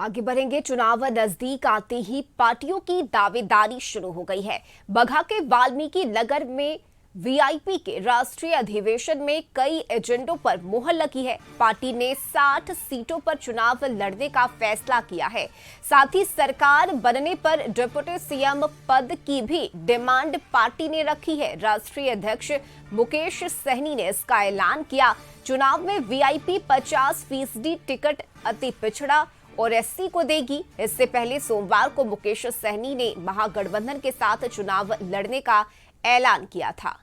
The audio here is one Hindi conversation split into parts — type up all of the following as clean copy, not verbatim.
आगे बढ़ेंगे। चुनाव नजदीक आते ही पार्टियों की दावेदारी शुरू हो गई है। बगहा के वाल्मीकि नगर में वीआईपी के राष्ट्रीय अधिवेशन में कई एजेंडों पर मुहर लगी है। पार्टी ने 60 सीटों पर चुनाव लड़ने का फैसला किया है। साथ ही सरकार बनने पर डिप्टी सीएम पद की भी डिमांड पार्टी ने रखी है। राष्ट्रीय अध्यक्ष मुकेश सहनी ने इसका ऐलान किया। चुनाव में वीआईपी 50% टिकट अति पिछड़ा और एससी को देगी। इससे पहले सोमवार को मुकेश सहनी ने महागठबंधन के साथ चुनाव लड़ने का ऐलान किया था।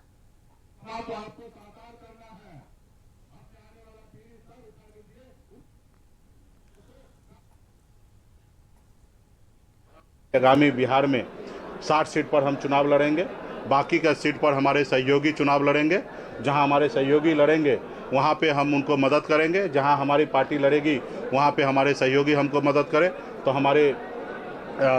आगामी बिहार में 60 सीट पर हम चुनाव लड़ेंगे। बाकी का सीट पर हमारे सहयोगी चुनाव लड़ेंगे। जहां हमारे सहयोगी लड़ेंगे वहां पे हम उनको मदद करेंगे। जहां हमारी पार्टी लड़ेगी वहां पे हमारे सहयोगी हमको मदद करें। तो हमारे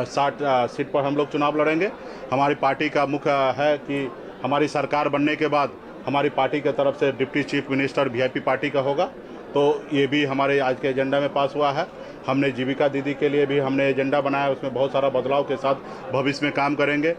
60 सीट पर हम लोग चुनाव लड़ेंगे। हमारी पार्टी का मुख्य है कि हमारी सरकार बनने के बाद हमारी पार्टी की तरफ से deputy chief minister VIP party का होगा। तो ये भी हमारे आज के एजेंडा में पास हुआ है। हमने जीविका दीदी के लिए भी हमने एजेंडा बनाया, उसमें बहुत सारा बदलाव के साथ भविष्य में काम करेंगे।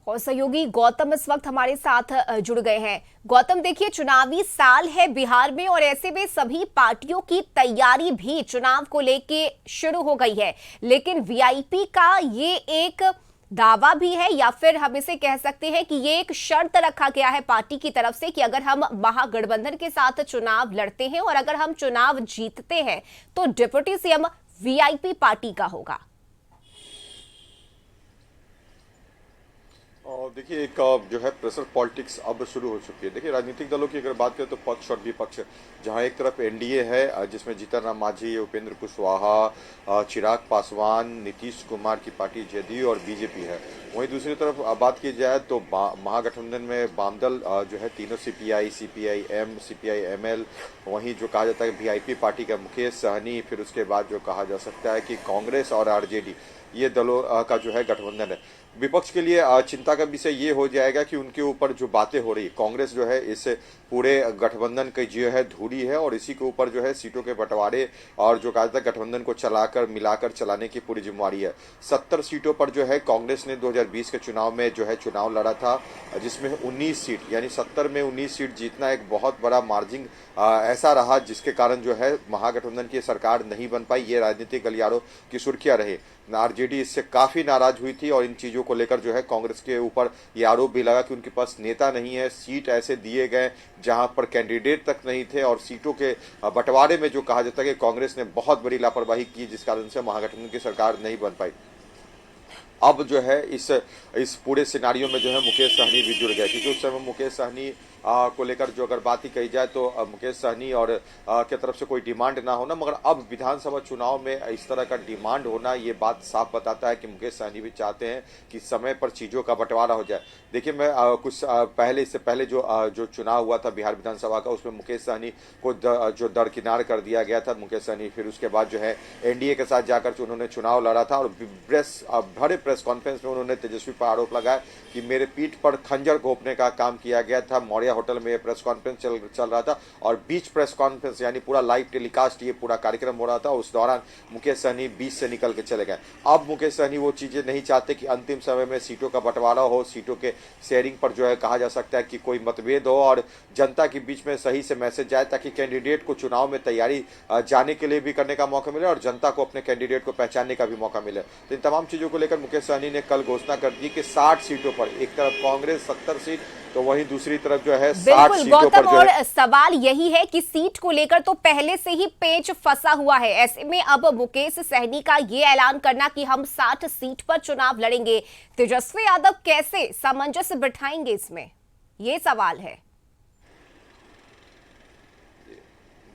और सहयोगी गौतम इस वक्त हमारे साथ जुड़ गए हैं। गौतम, देखिए चुनावी साल है बिहार में और ऐसे में सभी पार्टियों की तैयारी भी चुनाव को लेके शुरू हो गई है, लेकिन वीआईपी का ये एक दावा भी है या फिर हम इसे कह सकते हैं कि ये एक शर्त रखा गया है पार्टी की तरफ से कि अगर हम महागठबंधन के साथ चुनाव लड़ते हैं और अगर हम चुनाव जीतते हैं तो डिप्टी सीएम वीआईपी पार्टी का होगा। देखिए एक जो है प्रेशर पॉलिटिक्स अब शुरू हो चुकी है। देखिए राजनीतिक दलों की अगर बात करें तो पक्ष और विपक्ष, जहां एक तरफ एनडीए है जिसमें जीतन राम मांझी, उपेंद्र कुशवाहा, चिराग पासवान, नीतीश कुमार की पार्टी जेडीयू और बीजेपी है। वहीं दूसरी तरफ बात की जाए तो महागठबंधन में वामदल जो है तीनों सीपीआई, सीपीआईएम, सीपीआईएमएल, वहीं जो कहा जाता है वीआईपी पार्टी का मुकेश सहनी, फिर उसके बाद जो कहा जा सकता है कि कांग्रेस और आरजेडी, ये दलों का जो है गठबंधन है। विपक्ष के लिए चिंता का विषय ये हो जाएगा कि उनके ऊपर जो बातें हो रही, कांग्रेस जो है इस पूरे गठबंधन की जो है धुरी है और इसी के ऊपर जो है सीटों के बंटवारे और जो कहा जाता है गठबंधन को चलाकर मिलाकर चलाने की पूरी जिम्मेवारी है। 70 सीटों पर जो है कांग्रेस ने 2020 के चुनाव में जो है चुनाव लड़ा था, जिसमें 19 सीट यानी 70 में 19 सीट जीतना एक बहुत बड़ा मार्जिन ऐसा रहा जिसके कारण जो है महागठबंधन की सरकार नहीं बन पाई। ये राजनीतिक गलियारों की सुर्खियां रहे। आरजेडी इससे काफी नाराज हुई थी और इन चीजों को लेकर जो है कांग्रेस के ऊपर ये आरोप भी लगा कि उनके पास नेता नहीं है। सीट ऐसे दिए गए जहां पर कैंडिडेट तक नहीं थे और सीटों के बंटवारे में जो कहा जाता है कि कांग्रेस ने बहुत बड़ी लापरवाही की, जिस कारण से महागठबंधन की सरकार नहीं बन पाई। अब जो है इस पूरे सिनारियों में जो है मुकेश सहनी भी जुड़ गए, क्योंकि उस समय मुकेश सहनी को लेकर जो अगर बात ही कही जाए तो मुकेश सहनी और के तरफ से कोई डिमांड ना होना, मगर अब विधानसभा चुनाव में इस तरह का डिमांड होना ये बात साफ बताता है कि मुकेश सहनी भी चाहते हैं कि समय पर चीज़ों का बंटवारा हो जाए। देखिए मैं कुछ पहले इससे पहले जो चुनाव हुआ था बिहार विधानसभा का, उसमें मुकेश सहनी को जो दरकिनार कर दिया गया था। मुकेश सहनी फिर उसके बाद जो है एनडीए के साथ जाकर उन्होंने चुनाव लड़ा था और भरे प्रेस कॉन्फ्रेंस में उन्होंने तेजस्वी पर आरोप लगाया कि मेरे पीठ पर खंजर घोंपने का काम किया गया था। मौर्या होटल में प्रेस कॉन्फ्रेंस चल रहा था और बीच प्रेस कॉन्फ्रेंस यानी पूरा लाइव टेलीकास्ट ये पूरा कार्यक्रम हो रहा था। उस दौरान मुकेश सहनी बीच से निकल के चले गए। अब मुकेश सहनी वो चीजें नहीं चाहते कि अंतिम समय में सीटों का बंटवारा हो, सीटों के शेयरिंग पर जो है कहा जा सकता है कि कोई मतभेद हो और जनता के बीच में सही से मैसेज जाए, ताकि कैंडिडेट को चुनाव में तैयारी जाने के लिए भी करने का मौका मिले और जनता को अपने कैंडिडेट को पहचानने का भी मौका मिले। तो इन तमाम चीजों को लेकर मुकेश सहनी ने कल घोषणा कर दी कि 60 सीटों पर, एक तरफ कांग्रेस 70 सीट तो वहीं दूसरी तरफ जो है 60 सीटों पर जो और सवाल यही है कि सीट को लेकर तो पहले से ही पेच फंसा हुआ है। ऐसे में अब मुकेश सहनी का ये ऐलान करना कि हम 60 सीट पर चुनाव लड़ेंगे, तेजस्वी यादव कैसे सामंजस्य बिठाएंगे इसमें, ये सवाल है।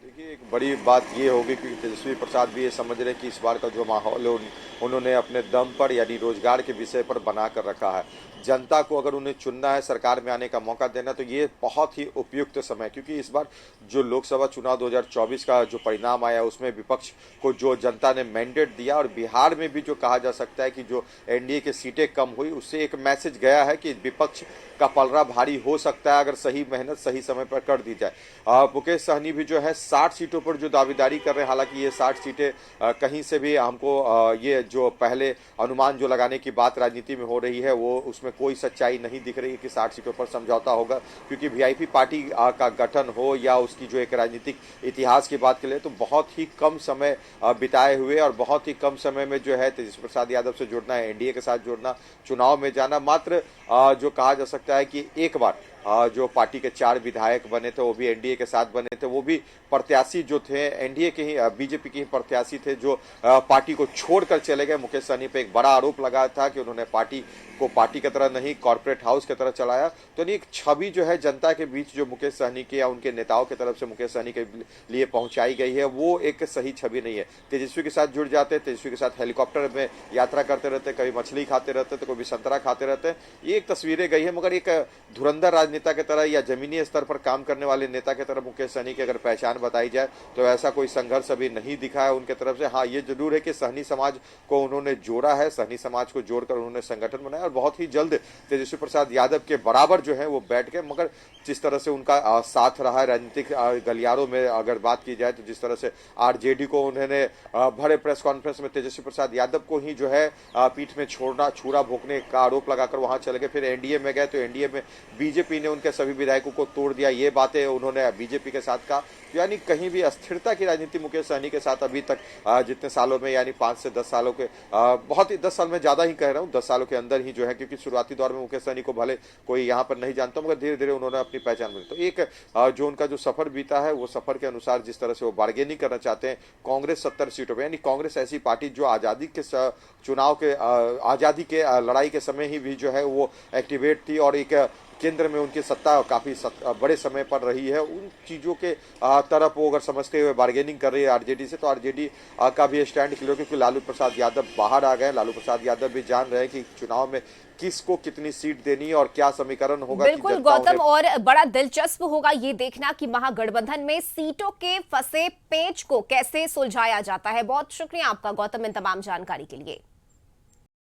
देखिए एक बड़ी बात ये होगी कि तेजस्वी प्रसाद भी ये समझ रहे हैं कि इस बार का जो माहौल है उन्होंने अपने दम पर यानी रोजगार के विषय पर बना कर रखा है। जनता को अगर उन्हें चुनना है, सरकार में आने का मौका देना, तो ये बहुत ही उपयुक्त समय, क्योंकि इस बार जो लोकसभा चुनाव 2024 का जो परिणाम आया उसमें विपक्ष को जो जनता ने मैंडेट दिया और बिहार में भी जो कहा जा सकता है कि जो एनडीए की सीटें कम हुई, उससे एक मैसेज गया है कि विपक्ष का पलड़ा भारी हो सकता है अगर सही मेहनत सही समय पर कर दी जाए। मुकेश सहनी भी जो है 60 60 सीटों पर जो दावेदारी कर रहे हैं, हालांकि ये 60 सीटें कहीं से भी हमको ये जो पहले अनुमान जो लगाने की बात राजनीति में हो रही है वो उसमें कोई सच्चाई नहीं दिख रही है कि 60 सीटों पर समझौता होगा, क्योंकि वीआईपी पार्टी का गठन हो या उसकी जो एक राजनीतिक इतिहास की बात करें तो बहुत ही कम समय बिताए हुए और बहुत ही कम समय में जो है तेजस्वी प्रसाद यादव से जुड़ना है, एनडीए के साथ जुड़ना, चुनाव में जाना, मात्र जो कहा जा सकता है कि एक बार जो पार्टी के 4 विधायक बने थे वो भी एनडीए के साथ बने थे, वो भी प्रत्याशी जो थे एनडीए के ही बीजेपी के ही प्रत्याशी थे जो पार्टी को छोड़कर चले गए। मुकेश सहनी पे एक बड़ा आरोप लगाया था कि उन्होंने पार्टी को पार्टी की तरह नहीं कॉर्पोरेट हाउस की तरह चलाया। तो एक छवि जो है जनता के बीच जो मुकेश सहनी की या उनके नेताओं की तरफ से मुकेश सहनी के लिए पहुंचाई गई है वो एक सही छवि नहीं है। तेजस्वी के साथ जुड़ जाते, तेजस्वी के साथ हेलीकॉप्टर में यात्रा करते रहते, कभी मछली खाते रहते तो कभी संतरा खाते रहते, ये एक तस्वीरें गई है। मगर एक धुरंधर राजनेता की तरह या जमीनी स्तर पर काम करने वाले नेता की तरह मुकेश सहनी की अगर पहचान बताई जाए तो ऐसा कोई संघर्ष अभी नहीं दिखा है उनके तरफ से। हाँ, ये जरूर है कि सहनी समाज को उन्होंने जोड़ा है, सहनी समाज को जोड़कर उन्होंने संगठन बनाया और बहुत ही जल्द तेजस्वी प्रसाद यादव के बराबर जो है वो बैठ गए। मगर जिस तरह से उनका साथ रहा है राजनीतिक गलियारों में अगर बात की जाए तो जिस तरह से आरजेडी को उन्होंने भरे प्रेस कॉन्फ्रेंस में तेजस्वी प्रसाद यादव को ही जो है पीठ में छोड़ना, छुरा भोंकने का आरोप लगाकर वहां चले गए, फिर एनडीए में गए तो एनडीए में बीजेपी ने उनके सभी विधायकों को तोड़ दिया, ये बातें उन्होंने बीजेपी के साथ कहा। यानी कहीं भी अस्थिरता की राजनीति मुकेश सहनी के साथ अभी तक जितने सालों में यानी 5 से 10 सालों के बहुत ही 10 साल में ज्यादा ही कह रहा हूँ, 10 सालों के अंदर ही जो है, क्योंकि शुरुआती दौर में मुकेश सहनी को भले कोई यहाँ पर नहीं जानता मगर धीरे धीरे उन्होंने अपनी पहचान बनी। तो एक जो उनका जो सफर बीता है वो सफर के अनुसार जिस तरह से वो बार्गेनिंग करना चाहते हैं कांग्रेस 70 सीटों पर, यानी कांग्रेस ऐसी पार्टी जो आजादी के चुनाव के आजादी के लड़ाई के समय ही भी जो है वो एक्टिवेट थी और एक केंद्र में उनकी सत्ता काफी बड़े समय पर रही है, उन चीजों के तरफ वो अगर समझते हुए बार्गेनिंग कर रही है आरजेडी से, तो आरजेडी का भी स्टैंड क्लियर, क्योंकि लालू प्रसाद यादव बाहर आ गए। लालू प्रसाद यादव भी जान रहे हैं कि चुनाव में किसको कितनी सीट देनी है और क्या समीकरण होगा। बिल्कुल गौतम, और बड़ा दिलचस्प होगा ये देखना कि महागठबंधन में सीटों के फंसे पेच को कैसे सुलझाया जाता है। बहुत शुक्रिया आपका गौतम इन तमाम जानकारी के लिए।